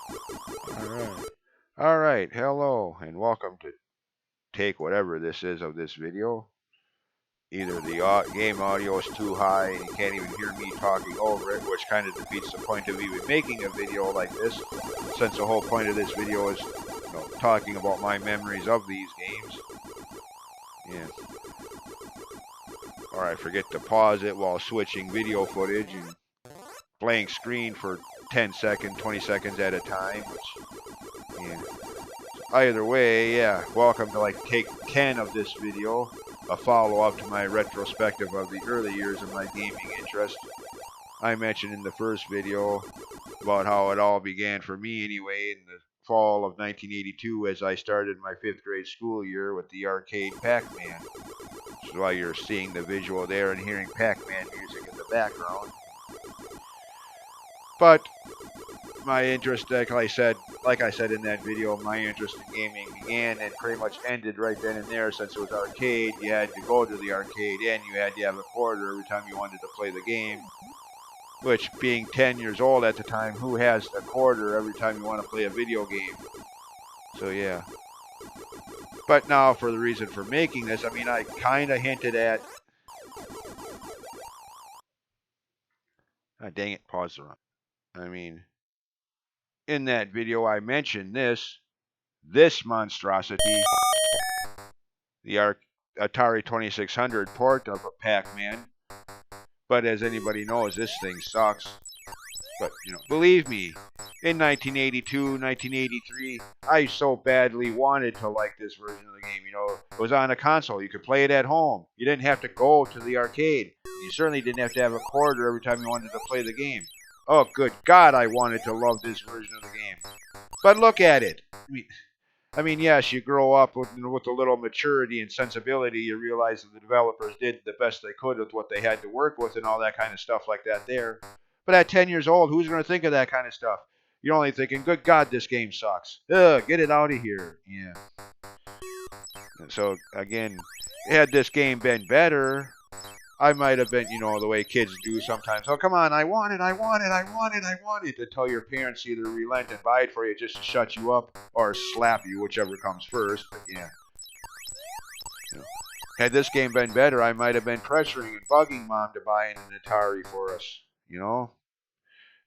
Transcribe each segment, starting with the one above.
Alright. Alright, hello, and welcome to take whatever this is of this video. Either the game audio is too high and you can't even hear me talking over it, which kind of defeats the point of even making a video like this, since the whole point of this video is, talking about my memories of these games. Yeah. Or I forget to pause it while switching video footage and blank screen for 10 seconds, 20 seconds at a time, which, yeah. Either way, yeah, welcome to like take 10 of this video, a follow-up to my retrospective of the early years of my gaming interest. I mentioned in the first video about how it all began for me anyway in the fall of 1982 as I started my 5th grade school year with the arcade Pac-Man. Which is why you're seeing the visual there and hearing Pac-Man music in the background. But my interest, like I said in that video, my interest in gaming began and pretty much ended right then and there. Since it was arcade, you had to go to the arcade and you had to have a quarter every time you wanted to play the game. Which, being 10 years old at the time, who has a quarter every time you want to play a video game? So yeah. But now for the reason for making this, I mean, I kind of hinted at... Ah, dang it, pause the run. I mean... In that video, I mentioned this monstrosity, the Atari 2600 port of a Pac-Man. But as anybody knows, this thing sucks. But, believe me, in 1982, 1983, I so badly wanted to like this version of the game. It was on a console. You could play it at home. You didn't have to go to the arcade. You certainly didn't have to have a quarter every time you wanted to play the game. Oh, good God, I wanted to love this version of the game. But look at it. I mean, yes, you grow up with a little maturity and sensibility. You realize that the developers did the best they could with what they had to work with and all that kind of stuff like that there. But at 10 years old, who's going to think of that kind of stuff? You're only thinking, good God, this game sucks. Ugh, get it out of here. Yeah. So, again, had this game been better, I might have been, the way kids do sometimes. Oh, come on, I want it, I want it, I want it, I want it. Until your parents either relent and buy it for you just to shut you up or slap you, whichever comes first. But yeah. Had this game been better, I might have been pressuring and bugging mom to buy an Atari for us,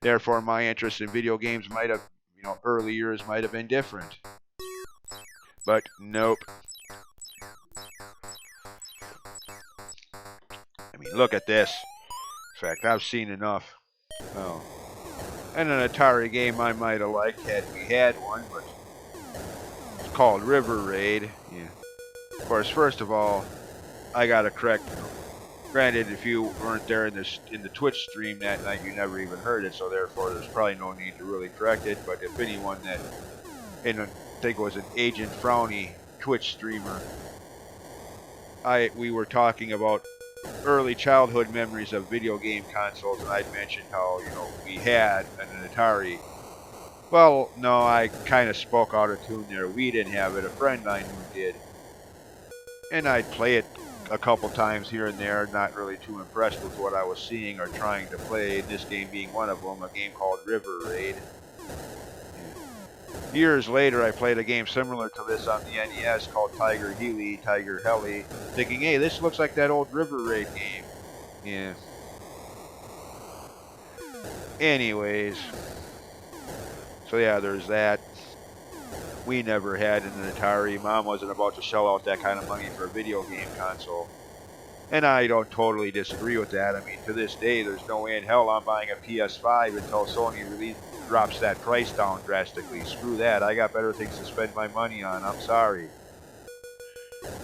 Therefore, my interest in video games might have, early years might have been different. But nope. I mean, look at this. In fact, I've seen enough. Oh. And an Atari game I might have liked had we had one, but it's called River Raid. Yeah. Of course, first of all, I gotta correct. Granted, if you weren't there in the Twitch stream that night, you never even heard it, so therefore there's probably no need to really correct it. But if anyone that, I think it was an Agent Frowny Twitch streamer, we were talking about early childhood memories of video game consoles, and I'd mentioned how, we had an Atari. Well, no, I kind of spoke out of tune there. We didn't have it. A friend I knew did. And I'd play it a couple times here and there, not really too impressed with what I was seeing or trying to play, this game being one of them, a game called River Raid. Years later, I played a game similar to this on the NES called Tiger Heli, thinking, hey, this looks like that old River Raid game. Yeah. Anyways. So yeah, there's that. We never had an Atari. Mom wasn't about to shell out that kind of money for a video game console. And I don't totally disagree with that. I mean, to this day, there's no way in hell I'm buying a PS5 until Sony drops that price down drastically. Screw that. I got better things to spend my money on. I'm sorry.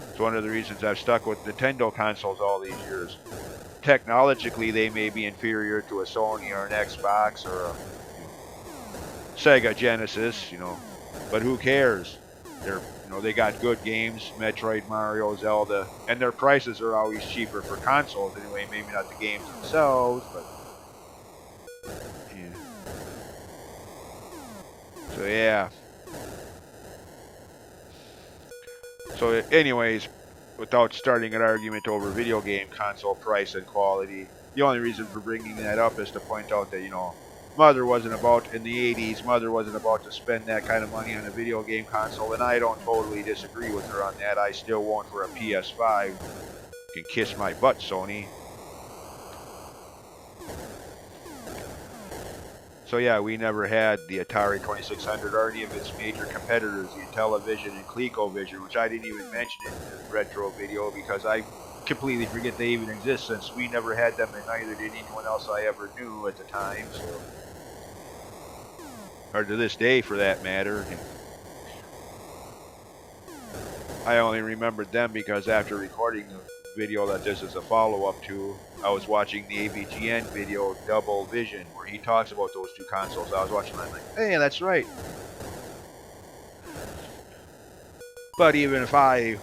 It's one of the reasons I've stuck with Nintendo consoles all these years. Technologically, they may be inferior to a Sony or an Xbox or a Sega Genesis, but who cares? They got good games, Metroid, Mario, Zelda, and their prices are always cheaper for consoles anyway. Maybe not the games themselves, but yeah. So yeah. So anyways, without starting an argument over video game console price and quality, the only reason for bringing that up is to point out that, Mother wasn't about, in the 80s, Mother wasn't about to spend that kind of money on a video game console, and I don't totally disagree with her on that. I still won't for a PS5. You can kiss my butt, Sony. So yeah, we never had the Atari 2600 or any of its major competitors, the Intellivision and ColecoVision, which I didn't even mention in the retro video because I completely forget they even exist since we never had them and neither did anyone else I ever knew at the time. So, or to this day for that matter. I only remembered them because after recording the video that this is a follow-up to, I was watching the AVGN video Double Vision where he talks about those two consoles. I was watching that and I'm like, hey, that's right. But even if I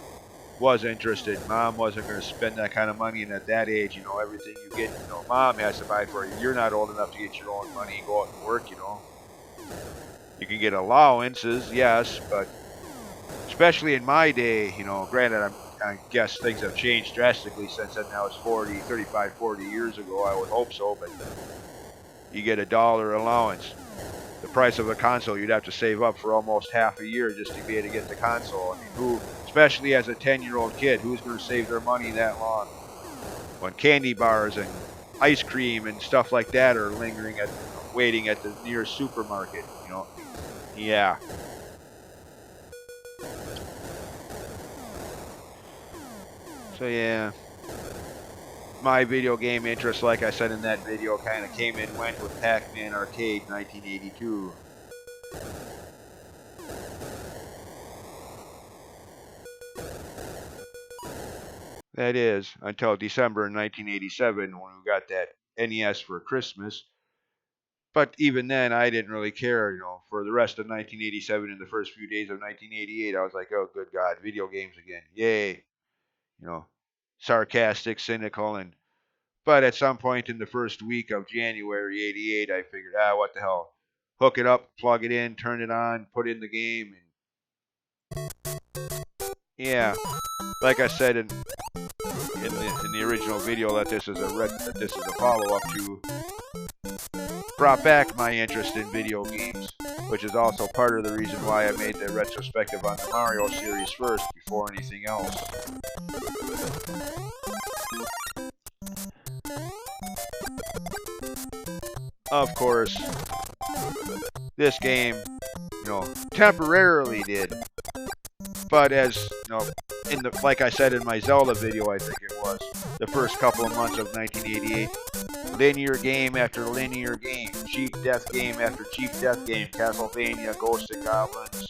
was interested, Mom wasn't going to spend that kind of money, and at that age, you know, everything you get, you know, Mom has to buy for you. You're not old enough to get your own money and go out and work, you know. You can get allowances, yes, but especially in my day, you know, granted, I guess things have changed drastically since then. Now it's 35, 40 years ago. I would hope so, but you get $1 allowance. The price of a console, you'd have to save up for almost half a year just to be able to get the console. I mean, who, especially as a 10-year-old kid, who's going to save their money that long? When candy bars and ice cream and stuff like that are lingering at, waiting at the nearest supermarket, you know? Yeah. So yeah, my video game interest, like I said in that video, kind of came and went with Pac-Man Arcade 1982. That is, until December 1987 when we got that NES for Christmas. But even then, I didn't really care, you know, for the rest of 1987 and the first few days of 1988. I was like, oh, good God, video games again. Yay. You know, sarcastic, cynical, and but at some point in the first week of January 88, I figured, what the hell? Hook it up, plug it in, turn it on, put in the game. And yeah, like I said in the original video that this is a follow-up to, brought back my interest in video games, which is also part of the reason why I made the retrospective on the Mario series first before anything else. Of course, this game, you know, temporarily did. But as, you know, like I said in my Zelda video, I think it was, the first couple of months of 1988, linear game after linear game, cheap death game after cheap death game, Castlevania, Ghosts and Goblins.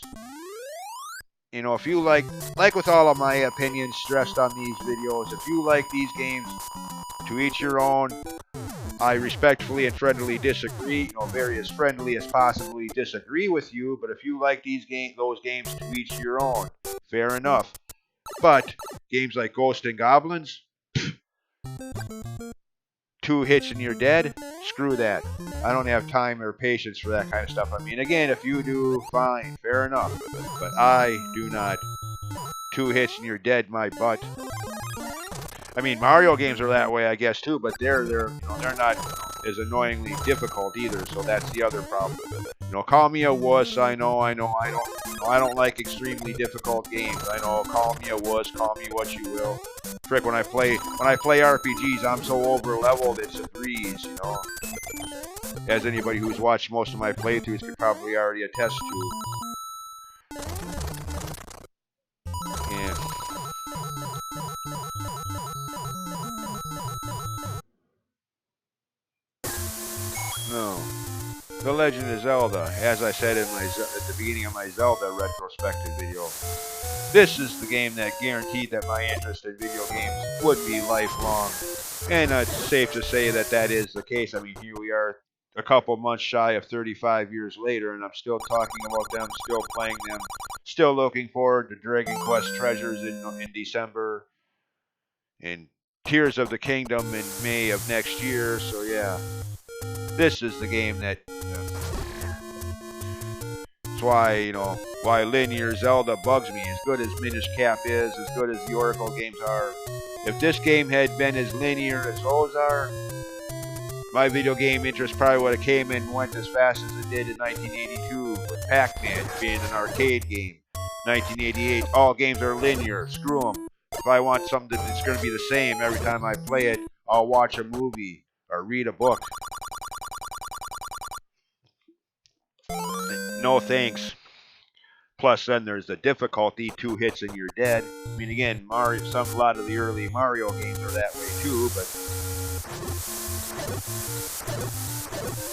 You know, if you like with all of my opinions stressed on these videos, if you like these games, to each your own. I respectfully and friendly disagree, you know, very as friendly as possibly disagree with you, but if you like those games, to each your own. Fair enough. But games like Ghosts and Goblins, 2 hits and you're dead, screw that. I don't have time or patience for that kind of stuff. I mean, again, if you do, fine, fair enough. But I do not. 2 hits and you're dead, my butt. I mean, Mario games are that way, I guess, too, but they're not as annoyingly difficult either. So that's the other problem. You know, call me a wuss. I know. I don't like extremely difficult games. I know. Call me a wuss. Call me what you will. Frick, when I play RPGs, I'm so over leveled it's a breeze. You know, as anybody who's watched most of my playthroughs could probably already attest to. Yeah. No. The Legend of Zelda, as I said at the beginning of my Zelda retrospective video, this is the game that guaranteed that my interest in video games would be lifelong. And it's safe to say that that is the case. I mean, here we are a couple months shy of 35 years later, and I'm still talking about them, still playing them, still looking forward to Dragon Quest Treasures in December, and Tears of the Kingdom in May of next year. So yeah, this is the game that... That's why, why linear Zelda bugs me. As good as Minish Cap is, as good as the Oracle games are, if this game had been as linear as those are, My video game interest probably would have came and went as fast as it did in 1982 with Pac-Man being an arcade game. 1988, all games are linear. Screw them. If I want something that's going to be the same every time I play it, I'll watch a movie or read a book. No thanks. Plus, then there's the difficulty. 2 hits and you're dead. I mean, again, a lot of the early Mario games are that way too, but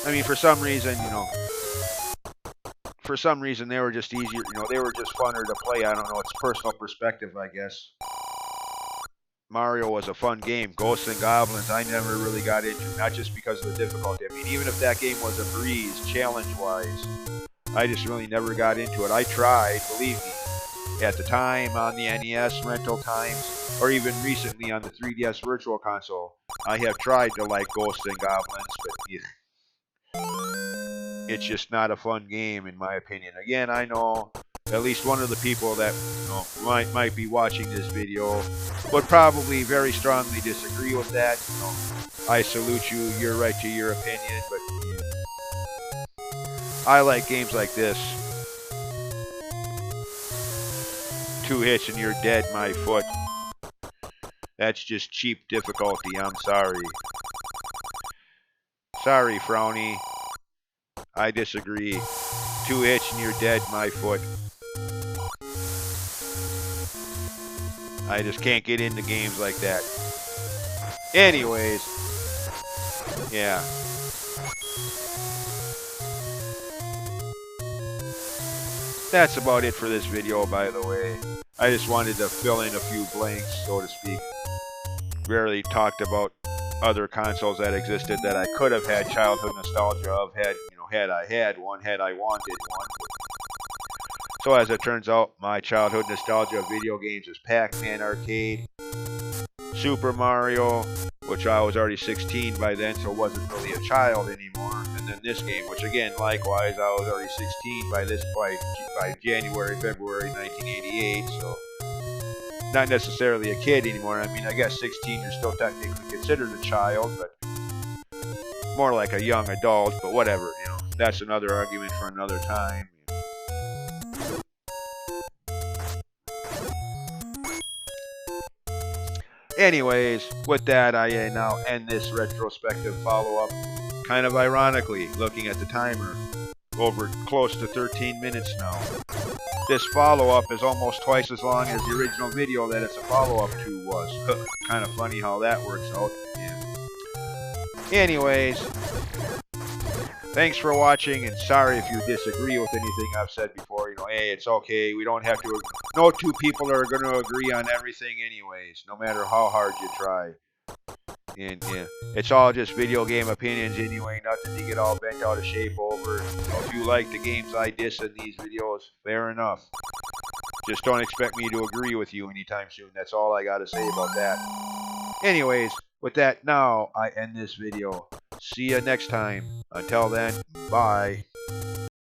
I mean, for some reason, they were just easier. They were just funner to play. I don't know. It's personal perspective, I guess. Mario was a fun game. Ghosts and Goblins, I never really got into, not just because of the difficulty. I mean, even if that game was a breeze, challenge-wise, I just really never got into it. I tried, believe me, at the time on the NES rental times, or even recently on the 3DS Virtual Console. I have tried to like Ghosts and Goblins, but it's just not a fun game in my opinion. Again, I know at least one of the people that might be watching this video would probably very strongly disagree with that. I salute you. You're right to your opinion, but I like games like this. 2 hits and you're dead, my foot. That's just cheap difficulty. I'm sorry. Sorry, Frowny. I disagree. 2 hits and you're dead, my foot. I just can't get into games like that. Anyways. Yeah. That's about it for this video, by the way. I just wanted to fill in a few blanks, so to speak. Rarely talked about other consoles that existed that I could have had childhood nostalgia of, had I had one, had I wanted one. So as it turns out, my childhood nostalgia of video games is Pac-Man Arcade, Super Mario, which I was already 16 by then, so wasn't really a child anymore, and then this game, which again, likewise, I was already 16 by January, February 1988, so not necessarily a kid anymore. I mean, I guess 16 you're still technically considered a child, but more like a young adult, but whatever, that's another argument for another time. Anyways, with that, I now end this retrospective follow-up. Kind of ironically, looking at the timer, over close to 13 minutes now. This follow-up is almost twice as long as the original video that it's a follow-up to was. Kind of funny how that works out. Yeah. Anyways, thanks for watching, and sorry if you disagree with anything I've said before. Hey, it's okay. We don't have to. No two people are going to agree on everything anyways, no matter how hard you try. And yeah, it's all just video game opinions anyway, nothing to get all bent out of shape over. If you like the games I diss in these videos, fair enough. Just don't expect me to agree with you anytime soon. That's all I got to say about that. Anyways, with that, now I end this video. See you next time. Until then, bye.